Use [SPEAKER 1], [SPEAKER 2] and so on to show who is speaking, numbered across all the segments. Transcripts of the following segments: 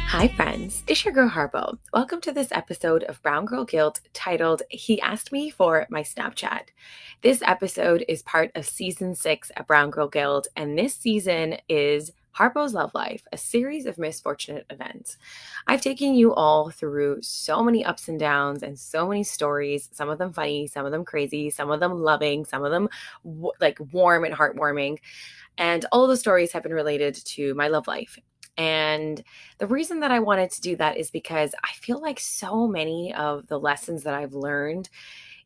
[SPEAKER 1] Hi, friends. It's your girl Harpo. Welcome to this episode of Brown Girl Guilt titled He Asked Me for My Snapchat. This episode is part of season 6 at Brown Girl Guild, and this season is Harpo's Love Life, a series of misfortunate events. I've taken you all through so many ups and downs and so many stories, some of them funny, some of them crazy, some of them loving, some of them warm and heartwarming. And all of the stories have been related to my love life. And the reason that I wanted to do that is because I feel like so many of the lessons that I've learned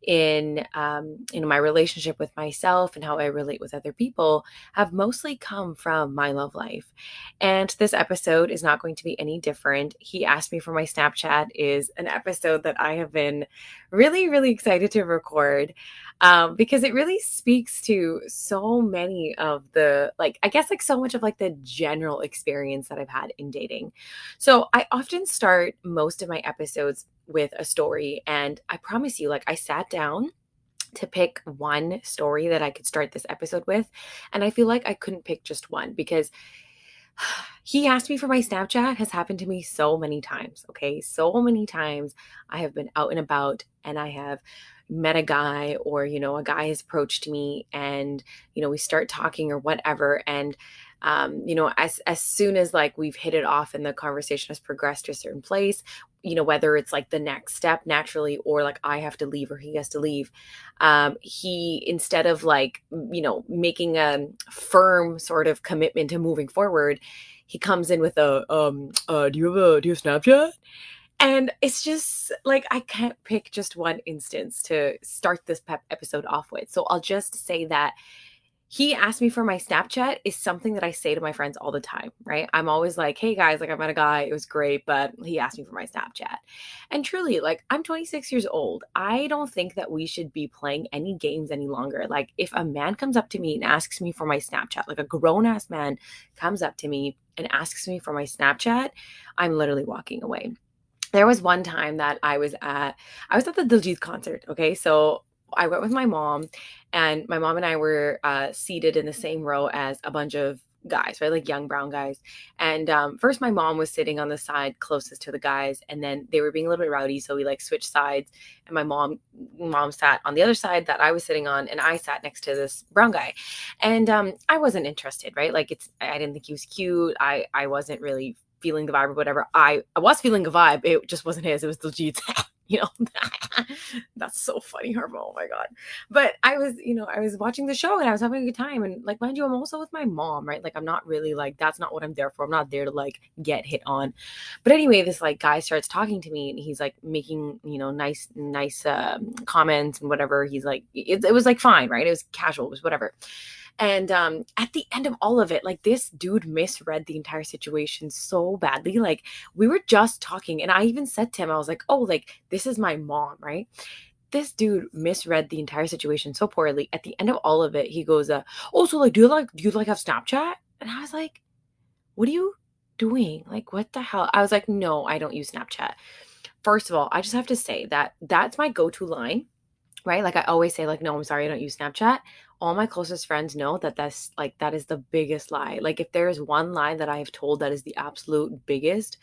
[SPEAKER 1] in my relationship with myself and how I relate with other people have mostly come from my love life. And this episode is not going to be any different. He asked me for my Snapchat is an episode that I have been really, really excited to record. Because it really speaks to so many of the, I guess, so much of the general experience that I've had in dating. So I often start most of my episodes with a story. And I promise you, I sat down to pick one story that I could start this episode with. And I feel like I couldn't pick just one because he asked me for my Snapchat has happened to me so many times. Okay. So many times I have been out and about and I have met a guy or, a guy has approached me and, we start talking or whatever. And, as soon as we've hit it off and the conversation has progressed to a certain place, whether it's the next step naturally or I have to leave or he has to leave, he, instead of making a firm sort of commitment to moving forward, he comes in with do you have Snapchat? And it's just I can't pick just one instance to start this episode off with. So I'll just say that he asked me for my Snapchat is something that I say to my friends all the time, right? I'm always like, hey guys, I met a guy, it was great, but he asked me for my Snapchat. And truly, I'm 26 years old. I don't think that we should be playing any games any longer. If a man comes up to me and asks me for my Snapchat, a grown ass man comes up to me and asks me for my Snapchat, I'm literally walking away. There was one time that I was at the Diljit concert. Okay, so I went with my mom, and my mom and I were seated in the same row as a bunch of guys, right, young brown guys. And first, my mom was sitting on the side closest to the guys, and then they were being a little bit rowdy, so we switched sides. And my mom sat on the other side that I was sitting on, and I sat next to this brown guy. And I wasn't interested, right? I didn't think he was cute. I wasn't really feeling the vibe or whatever. I was feeling a vibe. It just wasn't his. It was Diljit's. you know, that's so funny, Harpo. Oh my god. But I was watching the show and I was having a good time. And mind you, I'm also with my mom, right? I'm not really that's not what I'm there for. I'm not there to get hit on. But anyway, this guy starts talking to me and he's making nice comments and whatever. He's it was fine, right? It was casual, it was whatever. And at the end of all of it, this dude misread the entire situation so badly. We were just talking, and I even said to him, I was like, "Oh, this is my mom, right?" This dude misread the entire situation so poorly. At the end of all of it, he goes, "Oh, so do you have Snapchat?" And I was like, "What are you doing? What the hell?" I was like, "No, I don't use Snapchat." First of all, I just have to say that that's my go-to line, right? I always say no, I'm sorry, I don't use Snapchat. All my closest friends know that that is the biggest lie. If there is one lie that I've told that is the absolute biggest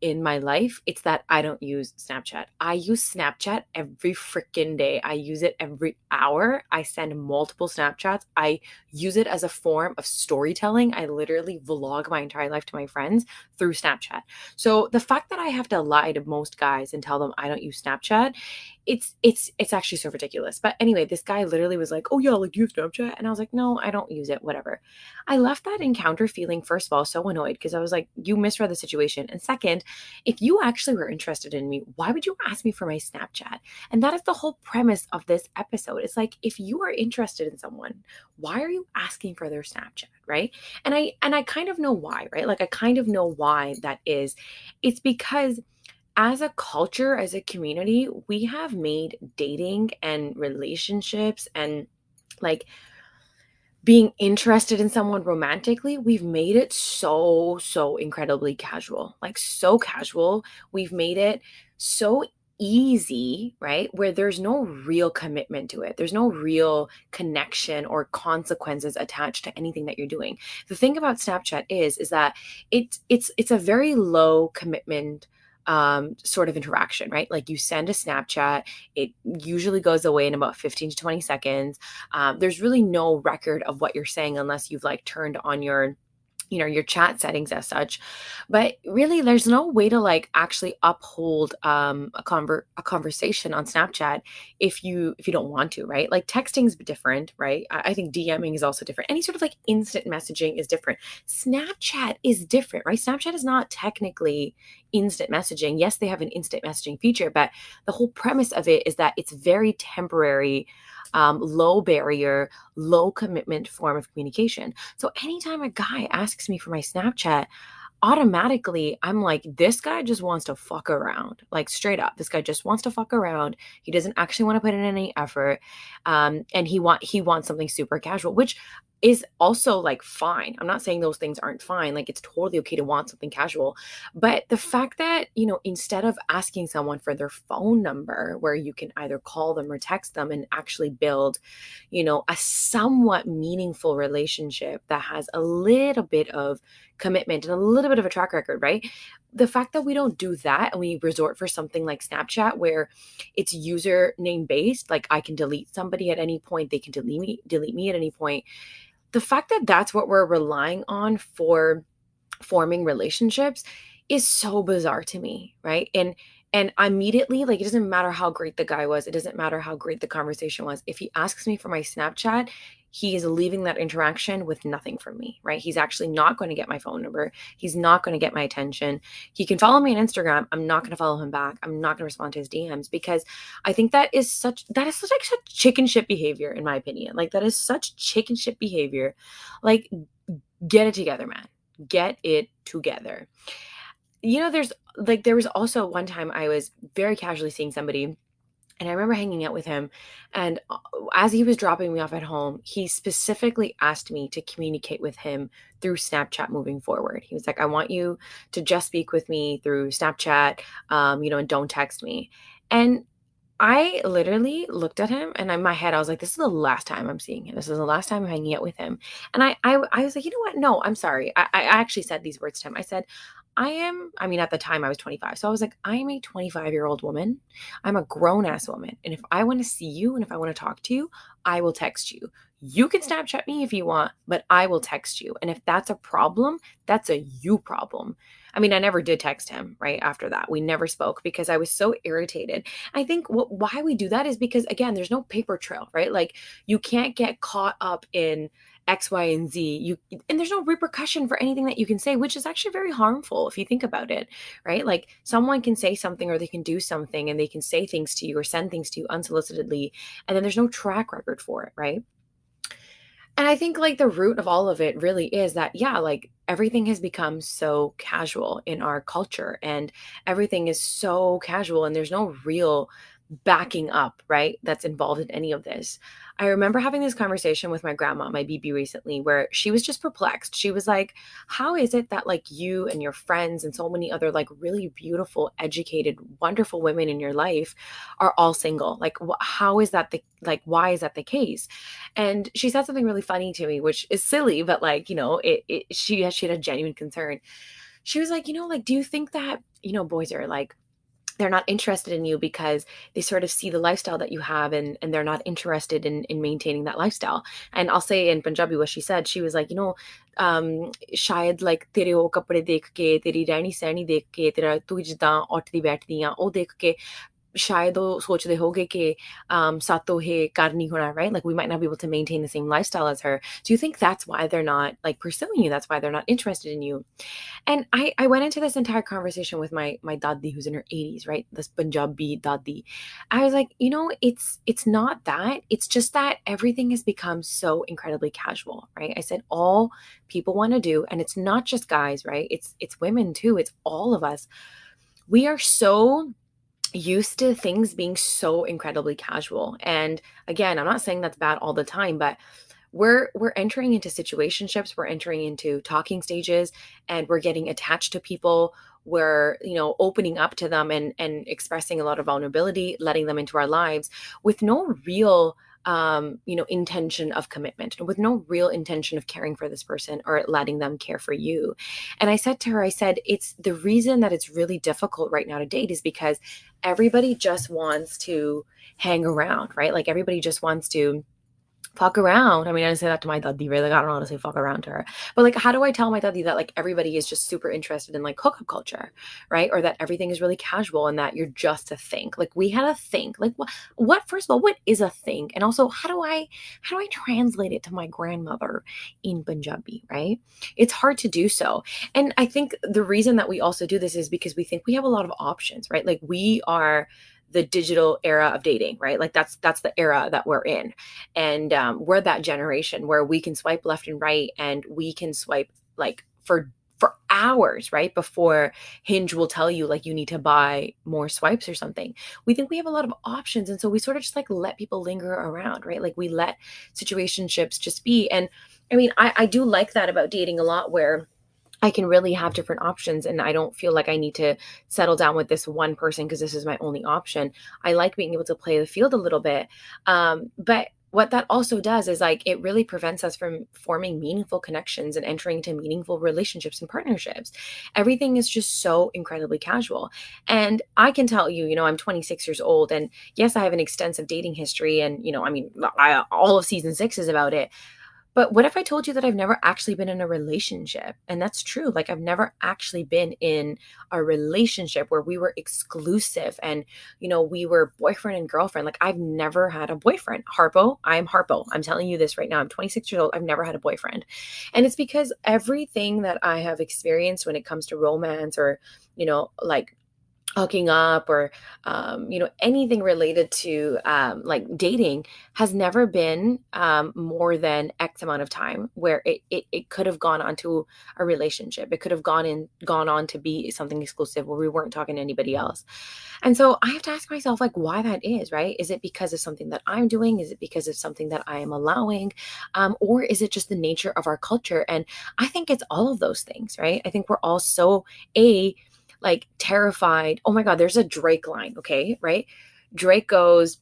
[SPEAKER 1] in my life, it's that I don't use Snapchat. I use Snapchat every freaking day. I use it every hour. I send multiple Snapchats. I use it as a form of storytelling. I literally vlog my entire life to my friends through Snapchat. So the fact that I have to lie to most guys and tell them I don't use Snapchat, it's actually so ridiculous. But anyway, this guy literally was like, "Oh yeah, do you have Snapchat?" And I was like, "No, I don't use it, whatever." I left that encounter feeling, first of all, so annoyed because I was like, you misread the situation. And second, if you actually were interested in me, why would you ask me for my Snapchat? And that is the whole premise of this episode. It's if you are interested in someone, why are you asking for their Snapchat, right? And I kind of know why, right? I kind of know why that is. It's because as a culture, as a community, we have made dating and relationships and like being interested in someone romantically, we've made it so incredibly casual. So casual. We've made it so easy, right? Where there's no real commitment to it. There's no real connection or consequences attached to anything that you're doing. The thing about Snapchat is that it's a very low commitment sort of interaction, right? Like you send a Snapchat, it usually goes away in about 15 to 20 seconds. There's really no record of what you're saying unless you've like turned on your chat settings as such. But really there's no way to like actually uphold a conversation on Snapchat if you don't want to, right? Like texting's different, right? I think DMing is also different. Any sort of like instant messaging is different. Snapchat is different, right? Snapchat is not technically instant messaging. Yes, they have an instant messaging feature, but the whole premise of it is that it's very temporary, low barrier, low commitment form of communication. So anytime a guy asks me for my Snapchat, automatically I'm like, this guy just wants to fuck around. Like straight up, this guy just wants to fuck around. He doesn't actually want to put in any effort, and he wants something super casual, which is also like fine. I'm not saying those things aren't fine. Like it's totally okay to want something casual, but the fact that instead of asking someone for their phone number, where you can either call them or text them and actually build a somewhat meaningful relationship that has a little bit of commitment and a little bit of a track record, right? The fact that we don't do that and we resort for something like Snapchat where it's username based, like I can delete somebody at any point, they can delete me at any point. The fact that that's what we're relying on for forming relationships is so bizarre to me, right? And immediately, like, it doesn't matter how great the guy was, it doesn't matter how great the conversation was. If he asks me for my Snapchat, he is leaving that interaction with nothing from me, right? He's actually not going to get my phone number. He's not going to get my attention. He can follow me on Instagram. I'm not going to follow him back. I'm not going to respond to his DMs because I think that is such like such chicken shit behavior, in my opinion. Like that is such chicken shit behavior. Like, get it together, man. Get it together. There was also one time I was very casually seeing somebody, and I remember hanging out with him. And as he was dropping me off at home, he specifically asked me to communicate with him through Snapchat moving forward. He was like, I want you to just speak with me through Snapchat, and don't text me. And I literally looked at him, and in my head, I was like, this is the last time I'm seeing him. This is the last time I'm hanging out with him. And I was like, you know what? No, I'm sorry. I actually said these words to him. I said, at the time I was 25. So I was like, I am a 25-year-old woman. I'm a grown ass woman. And if I want to see you and if I want to talk to you, I will text you. You can Snapchat me if you want, but I will text you. And if that's a problem, that's a you problem. I mean, I never did text him right after that. We never spoke because I was so irritated. I think why we do that is because, again, there's no paper trail, right? Like you can't get caught up in X, Y, and Z. And there's no repercussion for anything that you can say, which is actually very harmful if you think about it, right? Like someone can say something or they can do something and they can say things to you or send things to you unsolicitedly, and then there's no track record for it, right? And I think like the root of all of it really is that, yeah, like everything has become so casual in our culture and everything is so casual and there's no real backing up, right? That's involved in any of this. I remember having this conversation with my grandma, my BB, recently, where she was just perplexed. She was like, how is it that like you and your friends and so many other like really beautiful, educated, wonderful women in your life are all single? Like, how is that why is that the case? And she said something really funny to me, which is silly, but like, she had a genuine concern. She was like, like, do you think that, boys are like, they're not interested in you because they sort of see the lifestyle that you have and they're not interested in maintaining that lifestyle. And I'll say in Punjabi what she said. She was like, शायद like तेरे वो कपड़े देख के तेरी रहनी सहनी देख के तेरा तू जिद्दां ਉੱਠਦੀ बैठदी ਆ ਉਹ देख के शायद ਉਹ ਸੋਚਦੇ ਹੋਗੇ ਕਿ ਸਾਤੋਂ ਇਹ ਕਰ ਨਹੀਂ ਹੋਣਾ, right? Like we might not be able to maintain the same lifestyle as her. Do you think that's why they're not like pursuing you? That's why they're not interested in you? And I went into this entire conversation with my dadi, who's in her 80s, right? This Punjabi dadi. I was like, it's not that. It's just that everything has become so incredibly casual, right? I said all people want to do, and it's not just guys, right? It's women too. It's all of us. We are so used to things being so incredibly casual. And again, I'm not saying that's bad all the time, but we're entering into situationships, we're entering into talking stages, and we're getting attached to people. We're, opening up to them and expressing a lot of vulnerability, letting them into our lives with no real intention of commitment, with no real intention of caring for this person or letting them care for you. And I said to her, I said, it's the reason that it's really difficult right now to date is because everybody just wants to hang around, right? Like everybody just wants to fuck around. I mean, I didn't say that to my daddy, right? Like, I don't know how to say fuck around to her. But like, how do I tell my daddy that like everybody is just super interested in like hookup culture, right? Or that everything is really casual and that you're just a thing. Like we had a thing. Like what first of all, what is a thing? And also how do I translate it to my grandmother in Punjabi, right? It's hard to do so. And I think the reason that we also do this is because we think we have a lot of options, right? Like we are the digital era of dating, right? Like that's the era that we're in. And we're that generation where we can swipe left and right, and we can swipe like for hours, right? Before Hinge will tell you like you need to buy more swipes or something. We think we have a lot of options, and so we sort of just like let people linger around, right? Like we let situationships just be. And I mean, I do like that about dating a lot, where I can really have different options, and I don't feel like I need to settle down with this one person because this is my only option. I like being able to play the field a little bit. But what that also does is like it really prevents us from forming meaningful connections and entering into meaningful relationships and partnerships. Everything is just so incredibly casual. And I can tell you, I'm 26 years old, and yes, I have an extensive dating history, and I mean, all of season 6 is about it. But what if I told you that I've never actually been in a relationship? And that's true. Like, I've never actually been in a relationship where we were exclusive and, we were boyfriend and girlfriend. Like, I've never had a boyfriend. Harpo, I am Harpo. I'm telling you this right now. I'm 26 years old. I've never had a boyfriend. And it's because everything that I have experienced when it comes to romance or, like hooking up or anything related to like dating has never been more than X amount of time where it could have gone on to a relationship. It could have gone on to be something exclusive where we weren't talking to anybody else. And so I have to ask myself like why that is, right? Is it because of something that I'm doing? Is it because of something that I am allowing? Or is it just the nature of our culture? And I think it's all of those things, right? I think we're all so like terrified. Oh my God, there's a Drake line, okay, right? Drake goes,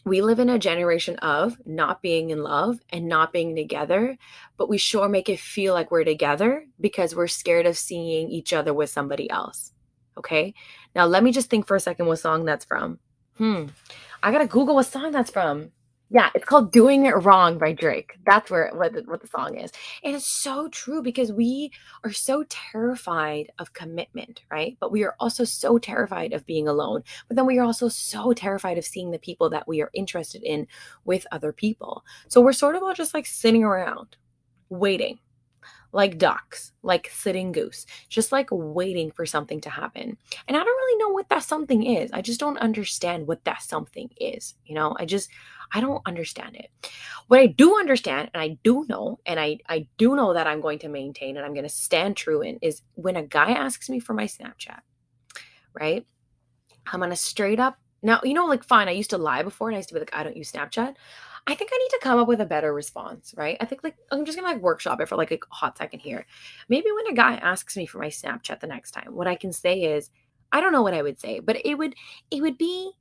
[SPEAKER 1] we live in a generation of not being in love and not being together, but we sure make it feel like we're together because we're scared of seeing each other with somebody else. Okay. Now let me just think for a second what song that's from. I gotta Google what song that's from. Yeah, it's called "Doing It Wrong" by Drake. That's what the song is. And it's so true because we are so terrified of commitment, right? But we are also so terrified of being alone. But then we are also so terrified of seeing the people that we are interested in with other people. So we're sort of all just like sitting around, waiting, like ducks, like sitting goose, just like waiting for something to happen. And I don't really know what that something is. I just don't understand what that something is. I don't understand it. What I do understand, and I do know, and I do know that I'm going to maintain and I'm going to stand true in is when a guy asks me for my Snapchat, right? I'm going to straight up now, like fine, I used to lie before and I used to be like, I don't use Snapchat. I think I need to come up with a better response, right? I think like I'm just gonna like workshop it for like a hot second here. Maybe when a guy asks me for my Snapchat the next time, what I can say is, I don't know what I would say, but it would be,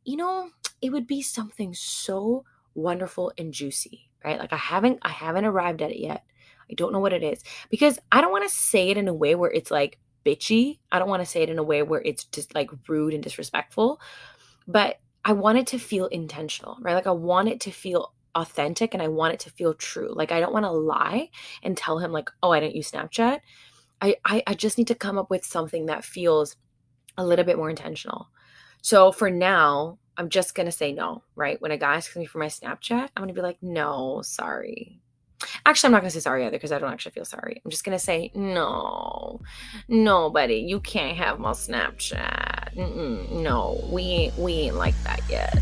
[SPEAKER 1] it would be something so wonderful and juicy, right? Like I haven't arrived at it yet. I don't know what it is because I don't want to say it in a way where it's like bitchy. I don't want to say it in a way where it's just like rude and disrespectful, but I want it to feel intentional, right? Like I want it to feel authentic and I want it to feel true. Like I don't want to lie and tell him like, oh, I didn't use Snapchat. I just need to come up with something that feels a little bit more intentional. So for now, I'm just going to say no, right? When a guy asks me for my Snapchat, I'm going to be like, no, sorry. Actually, I'm not going to say sorry either because I don't actually feel sorry. I'm just going to say, no, buddy, you can't have my Snapchat. No, we ain't like that yet.